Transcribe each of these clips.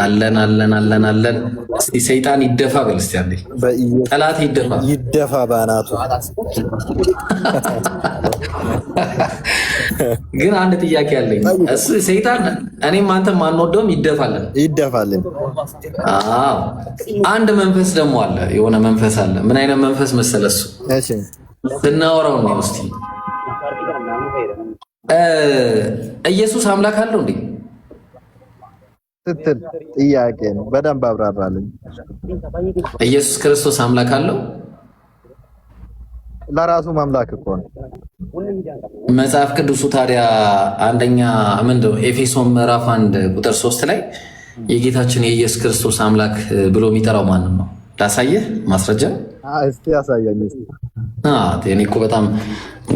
አለን አለን አለን አለን። እስቲ ሰይጣን ይደፋ በል እስቲ አንዴ ጠላት ይደፋ ይደፋ ባናቱ። ግን አንድ ጥያቄ አለኝ። እሱ ሰይጣን እኔም አንተም ማንወደውም ይደፋልን ይደፋልን። አዎ አንድ መንፈስ ደግሞ አለ፣ የሆነ መንፈስ አለ። ምን አይነት መንፈስ መሰለህ? እሱ እሺ ስናወራው ነው። እስቲ ኢየሱስ አምላክ አለው እንዴ ስትል ጥያቄ ነው። በደንብ አብራራልኝ። ኢየሱስ ክርስቶስ አምላክ አለው? ለራሱ አምላክ እኮ ነው። መጽሐፍ ቅዱሱ ታዲያ አንደኛ ምንድነው ኤፌሶን ምዕራፍ 1 ቁጥር 3 ላይ የጌታችን የኢየሱስ ክርስቶስ አምላክ ብሎ የሚጠራው ማንን ነው? ላሳየህ ማስረጃ። እስቲ ያሳየኝ። እኔ እኮ በጣም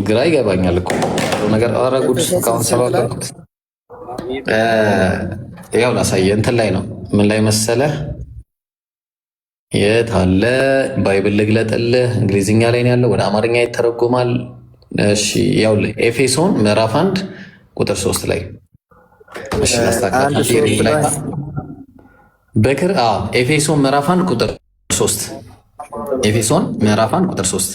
ግራ ይገባኛል እኮ ነገር አረጉድ እስካሁን ሰባበርኩት። ያው ላሳየህ እንትን ላይ ነው። ምን ላይ መሰለህ? የት አለ? ባይብል ልግለጥልህ። እንግሊዝኛ ላይ ነው ያለው፣ ወደ አማርኛ ይተረጎማል። እሺ ያው ኤፌሶን ምዕራፍ 1 ቁጥር 3 ላይ እሺ ኤፌሶን ምዕራፍ 1 ቁጥር 3 ኤፌሶን ምዕራፍ 1 ቁጥር 3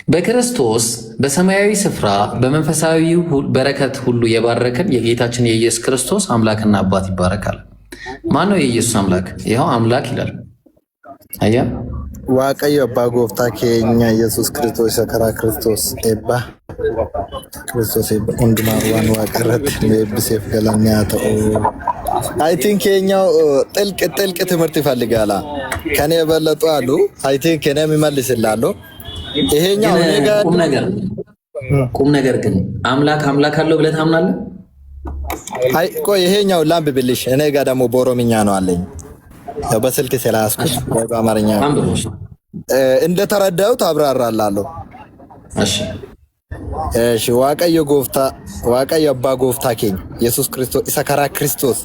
በክርስቶስ በሰማያዊ ስፍራ በመንፈሳዊ በረከት ሁሉ የባረከን የጌታችን የኢየሱስ ክርስቶስ አምላክና አባት ይባረካል። ማን ነው የኢየሱስ አምላክ? ይኸው አምላክ ይላል። አያ ዋቀዮ አባ ጎፍታ ኬኛ ኢየሱስ ክርስቶስ ሰከራ ክርስቶስ ኤባ ክርስቶስ ኤባ እንድማርዋን ዋቀረት ለብሴፍ ገላኛ ተኦ አይ ቲንክ የኛው ጥልቅ ትምህርት ይፈልጋላ። ከኔ የበለጡ አሉ። አይ ቲንክ እኔ የሚመልስላሉ። ይሄኛው ቁም ነገር ግን አምላክ አለው ብለህ ታምናለህ? አይ ቆይ ይሄኛው ላምብ ብልሽ እኔ ጋር ደግሞ በኦሮምኛ ነው አለኝ። ያው በስልክ ስላስኩት በአማርኛ እንደተረዳሁት አብራራላለሁ። እሺ ዋቀዮ ጎፍታ ዋቀዮ አባ ጎፍታ ኬኝ ኢየሱስ ክርስቶስ ኢሰከራ ክርስቶስ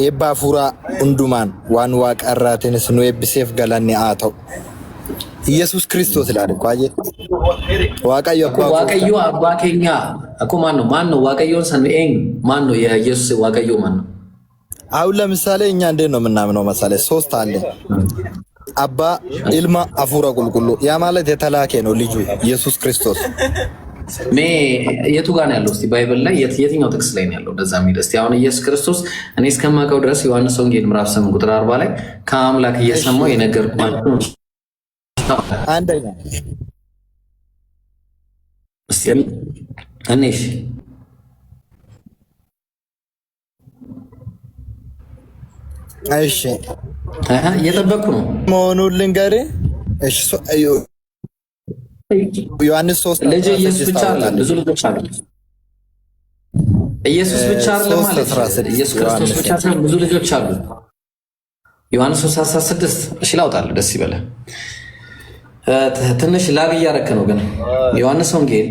ኤባ ፉራ እንዱማን ዋን ዋቀራቴንስ ነው ኤብሴፍ ገላኒ አተው ኢየሱስ ክርስቶስ ላል ቋየ ዋቀዮ አባ ኬኛ እኮ ማን ነው ዋቀዮን ሰንኤን ማን ነው? የኢየሱስ ዋቀዮ ማን ነው? አሁን ለምሳሌ እኛ እንዴት ነው የምናምነው መሰለህ? 3 አለ። አባ ኢልማ አፉራ ቁልቁሉ ያ ማለት የተላከ ነው ልጁ ኢየሱስ ክርስቶስ። የቱ ጋር ነው ያለው? እስቲ ባይብል ላይ የትኛው ጥቅስ ላይ ነው ያለው እንደዛ የሚል? እስቲ አሁን ኢየሱስ ክርስቶስ እኔ እስከማውቀው ድረስ ዮሐንስ ወንጌል ምዕራፍ 8 ቁጥር 40 ላይ ከአምላክ እየሰማው የነገርኳችሁ አንደኛ እስቲ እኔሽ እሺ እየጠበቅኩ ነው መሆኑን ልንገርህ። እሺ ዮሐንስ 3 ልጅ ኢየሱስ ብቻ አይደለም፣ ብዙ ልጆች አሉ። ኢየሱስ ብቻ አይደለም ማለት ኢየሱስ ክርስቶስ ብቻ ሳይሆን ብዙ ልጆች አሉ። ዮሐንስ 3:16 እሺ ላውጣልህ፣ ደስ ይበልህ። ትንሽ ላግ እያረክ ነው ግን ዮሐንስ ወንጌል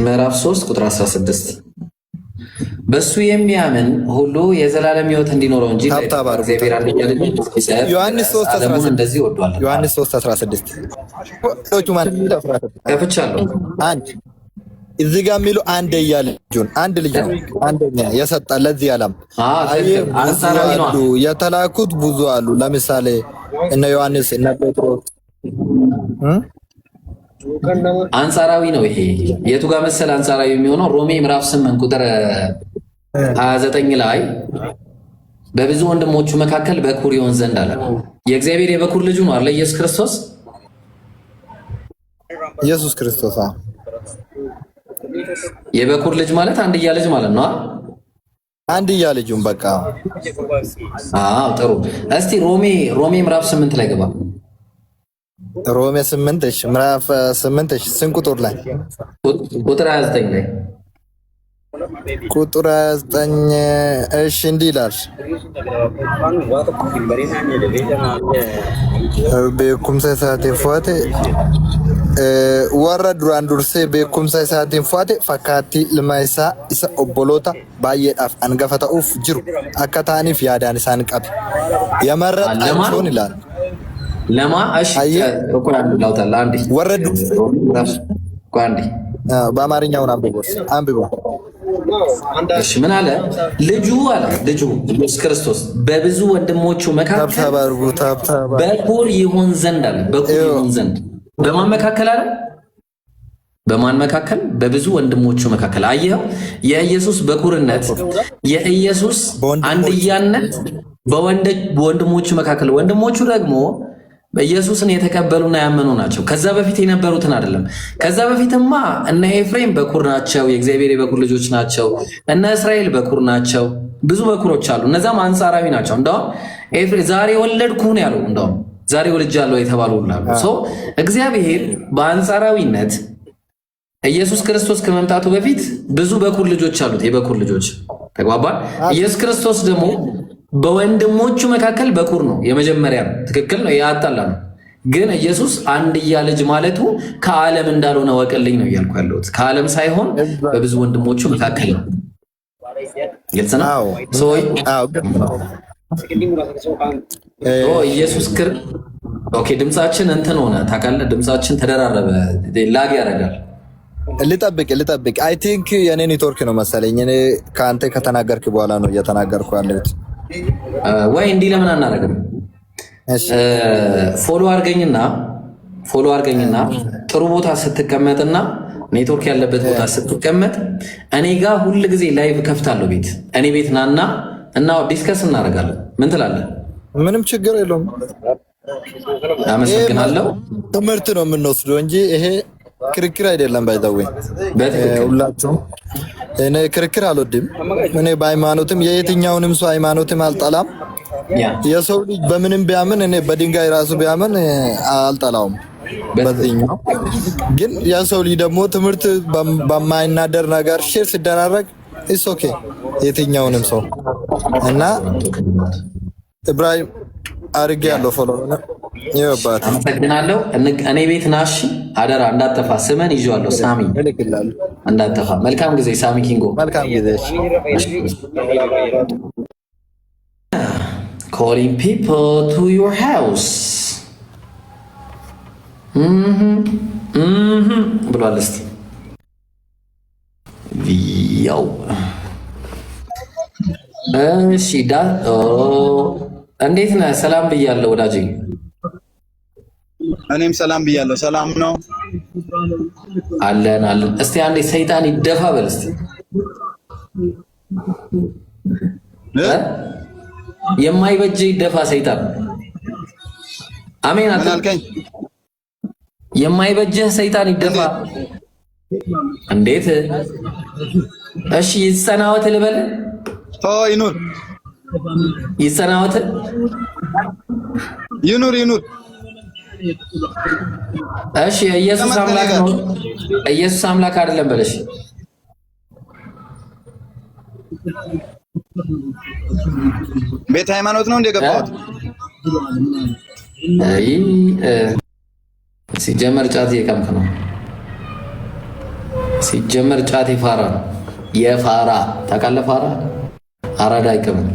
ምዕራፍ 3 ቁጥር 16 በሱ የሚያምን ሁሉ የዘላለም ሕይወት እንዲኖረው እንጂ እግዚአብሔር አንደኛ ልጅ ዮሐንስ 3:16 እንደዚህ ወዷል። ዮሐንስ 3:16 ዶቹ ማለት ከፍቻለሁ። አንድ እዚህ ጋር የሚሉ አንደኛ ልጁን አንድ ልጅ ነው አንደኛ የሰጠ ለዚህ ዓለም አሉ። የተላኩት ብዙ አሉ። ለምሳሌ እነ ዮሐንስ እነ ጴጥሮስ አንጻራዊ ነው። ይሄ የቱ ጋር መሰል አንጻራዊ የሚሆነው ሮሜ ምዕራፍ 8 ቁጥር 29 ላይ በብዙ ወንድሞቹ መካከል በኩር ይሆን ዘንድ አለ። የእግዚአብሔር የበኩር ልጁ ነው አለ ኢየሱስ ክርስቶስ። ኢየሱስ ክርስቶስ የበኩር ልጅ ማለት አንድያ ልጅ ማለት ነው። አንድያ ልጁን በቃ ጥሩ። እስቲ ሮሜ ምዕራፍ 8 ላይ ገባ። ሮሜ 8 እሺ ምዕራፍ 8 እሺ ስንት ቁጥር ላይ? ቁጥር 29 ላይ ቁጥር 29 እሺ እንዲህ ይላል beekumsa isaatiin fu'ate warra duraan dursee beekumsa isaatiin fu'ate fakkaattii ilma isaa isa obboloota baay'eedhaaf hangafa ta'uuf jiru akka ta'aniif yaadaan isaan qabe yamarraxaachon ilaal ለማ እሺ ላውጣላ አንዴ ወረዱ ቋንዲ በአማርኛው አንብቦ እሺ ምን አለ ልጁ ኢየሱስ ክርስቶስ በብዙ ወንድሞቹ መካከል በኩር ይሆን ዘንድ አለ። በኩር ይሆን ዘንድ በማን መካከል አለ? በማን መካከል? በብዙ ወንድሞቹ መካከል። አየኸው የኢየሱስ በኩርነት የኢየሱስ አንድያነት በወንድሞቹ መካከል። ወንድሞቹ ደግሞ ኢየሱስን የተቀበሉና ያመኑ ናቸው። ከዛ በፊት የነበሩትን አይደለም። ከዛ በፊትማ እነ ኤፍሬም በኩር ናቸው፣ የእግዚአብሔር የበኩር ልጆች ናቸው። እነ እስራኤል በኩር ናቸው። ብዙ በኩሮች አሉ። እነዛም አንጻራዊ ናቸው። እንደውም ኤፍሬም ዛሬ ወለድኩ ነው ያለው። እንደውም ዛሬ ወልጃለሁ የተባሉ ሁሉ እግዚአብሔር በአንጻራዊነት ኢየሱስ ክርስቶስ ከመምጣቱ በፊት ብዙ በኩር ልጆች አሉት። የበኩር ልጆች ተግባባን። ኢየሱስ ክርስቶስ ደግሞ በወንድሞቹ መካከል በኩር ነው፣ የመጀመሪያ ነው። ትክክል ነው። ያጣላ ነው። ግን ኢየሱስ አንድያ ልጅ ማለቱ ከዓለም እንዳልሆነ ወቀልኝ ነው እያልኩ ያለሁት። ከዓለም ሳይሆን በብዙ ወንድሞቹ መካከል ነው። ግልጽ ነው። ኢየሱስ ኦኬ። ድምጻችን እንትን ሆነ ታውቃለህ። ድምጻችን ተደራረበ፣ ላግ ያደርጋል። ልጠብቅ አይ ቲንክ የኔ ኔትወርክ ነው መሰለኝ። እኔ ከአንተ ከተናገርክ በኋላ ነው እየተናገርኩ ያለሁት። ወይ እንዲህ ለምን አናደርግም? ፎሎ አድርገኝና ጥሩ ቦታ ስትቀመጥና ኔትወርክ ያለበት ቦታ ስትቀመጥ እኔ ጋር ሁል ጊዜ ላይቭ ከፍታለሁ። እኔ ቤት ናና እና ዲስከስ እናደርጋለን። ምን ትላለህ? ምንም ችግር የለውም። አመሰግናለሁ። ትምህርት ነው የምንወስደው እንጂ ይሄ ክርክር አይደለም። ባይዘው ሁላችሁም እኔ ክርክር አልወድም። እኔ በሃይማኖትም የየትኛውንም ሰው ሃይማኖትም አልጠላም። የሰው ልጅ በምንም ቢያምን እኔ በድንጋይ ራሱ ቢያምን አልጠላውም። በዚህኛው ግን የሰው ልጅ ደግሞ ትምህርት በማይናደር ነገር ሼር ሲደራረግ ኢትስ ኦኬ። የትኛውንም ሰው እና ኢብራሂም አርጌ ያለው ፎሎ ነው ይወባት። አመሰግናለሁ። እኔ ቤት ናሽ አደራ እንዳጠፋ። ስመን ይዤዋለሁ። ሳሚ እንዳጠፋ። መልካም ጊዜ ሳሚ ኪንጎ። መልካም ጊዜ። calling people to your house ብሏል። እስቲ ያው እሺ እንዴት ነህ? ሰላም ብያለሁ ወዳጄ። እኔም ሰላም ብያለሁ። ሰላም ነው አለን። እስቲ አንዴ ሰይጣን ይደፋ በል እስቲ። የማይበጅ ይደፋ ሰይጣን። አሜን አልከኝ። የማይበጅህ ሰይጣን ይደፋ። እንዴት? እሺ ይጸናወት ልበል። ይኑር ይጸናወት ይኑር። እሺ ኢየሱስ አምላክ ነው። ኢየሱስ አምላክ አይደለም በለሽ። ቤተ ሃይማኖት ነው እንደገባሁት። አይ ሲጀመር ጫት የቀምክ ነው። ሲጀመር ጫት የፋራ ነው። የፋራ ታውቃለህ? ፋራ አራዳ አይቀምም።